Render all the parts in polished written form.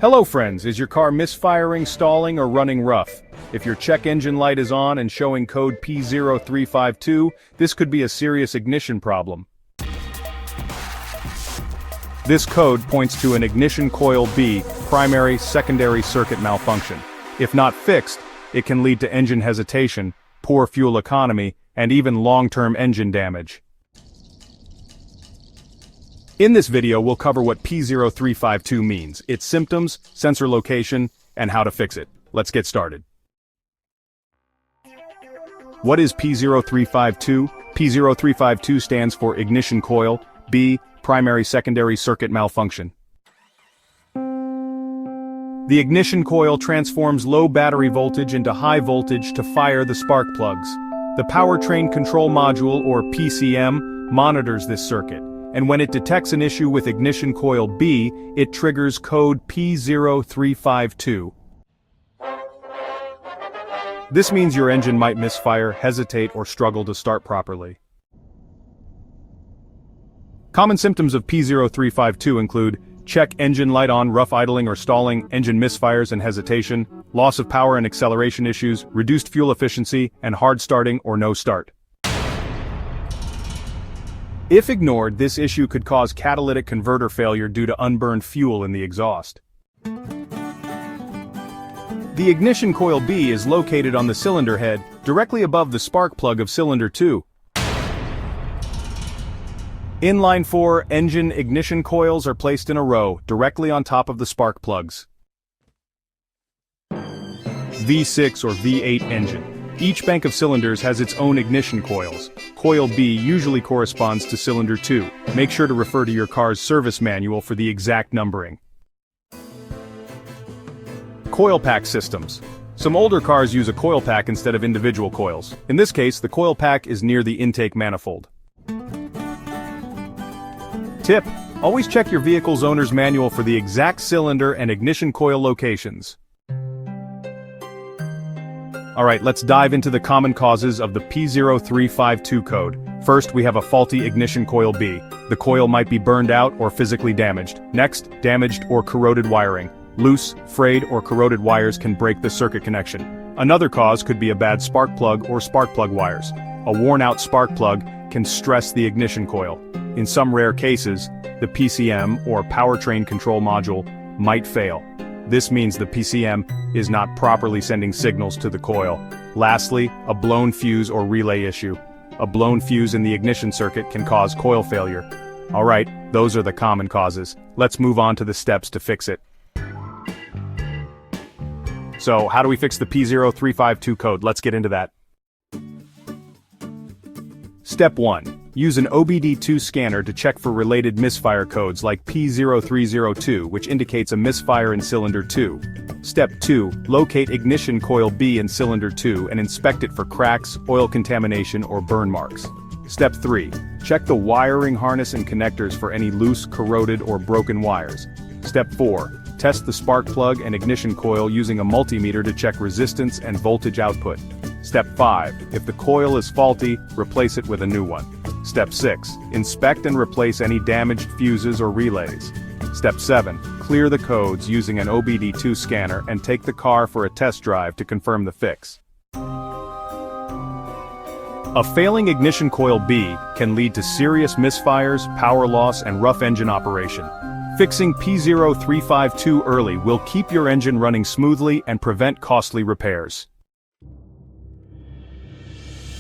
Hello friends, is your car misfiring, stalling, or running rough? If your check engine light is on and showing code P0352, this could be a serious ignition problem. This code points to an ignition coil B, primary-secondary circuit malfunction. If not fixed, it can lead to engine hesitation, poor fuel economy, and even long-term engine damage. In this video, we'll cover what P0352 means, its symptoms, sensor location, and how to fix it. Let's get started. What is P0352? P0352 stands for Ignition Coil B, primary-secondary circuit malfunction. The ignition coil transforms low battery voltage into high voltage to fire the spark plugs. The powertrain control module, or PCM, monitors this circuit, and when it detects an issue with ignition coil B, it triggers code P0352. This means your engine might misfire, hesitate, or struggle to start properly. Common symptoms of P0352 include check engine light on, rough idling or stalling, engine misfires and hesitation, loss of power and acceleration issues, reduced fuel efficiency, and hard starting or no start. If ignored, this issue could cause catalytic converter failure due to unburned fuel in the exhaust. The ignition coil B is located on the cylinder head, directly above the spark plug of cylinder 2. In line 4, engine ignition coils are placed in a row, directly on top of the spark plugs. V6 or V8 engine. Each bank of cylinders has its own ignition coils. Coil B usually corresponds to cylinder 2. Make sure to refer to your car's service manual for the exact numbering. Coil pack systems. Some older cars use a coil pack instead of individual coils. In this case, the coil pack is near the intake manifold. Tip: always check your vehicle's owner's manual for the exact cylinder and ignition coil locations. Alright, let's dive into the common causes of the P0352 code. First, we have a faulty ignition coil B. The coil might be burned out or physically damaged. Next, damaged or corroded wiring. Loose, frayed, or corroded wires can break the circuit connection. Another cause could be a bad spark plug or spark plug wires. A worn-out spark plug can stress the ignition coil. In some rare cases, the PCM, or powertrain control module, might fail. This means the PCM is not properly sending signals to the coil. Lastly, a blown fuse or relay issue. A blown fuse in the ignition circuit can cause coil failure. Alright, those are the common causes. Let's move on to the steps to fix it. So, how do we fix the P0352 code? Let's get into that. Step 1. Use an obd2 scanner to check for related misfire codes like P0302, which indicates a misfire in cylinder 2. Step 2. Locate ignition coil B in cylinder 2 and inspect it for cracks, oil contamination, or burn marks. Step 3. Check the wiring harness and connectors for any loose, corroded, or broken wires. Step 4. Test the spark plug and ignition coil using a multimeter to check resistance and voltage output. Step 5. If the coil is faulty, replace it with a new one. Step 6. Inspect and replace any damaged fuses or relays. Step 7. Clear the codes using an obd2 scanner and take the car for a test drive to confirm the fix. A failing ignition coil B can lead to serious misfires, power loss, and rough engine operation. Fixing P0352 early will keep your engine running smoothly and prevent costly repairs.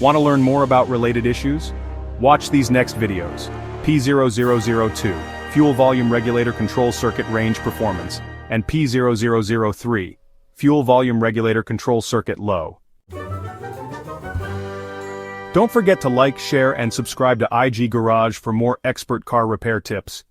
Want to learn more about related issues? Watch these next videos. P0002, Fuel Volume Regulator Control Circuit Range Performance, and P0003, Fuel Volume Regulator Control Circuit Low. Don't forget to like, share, and subscribe to IG Garage for more expert car repair tips.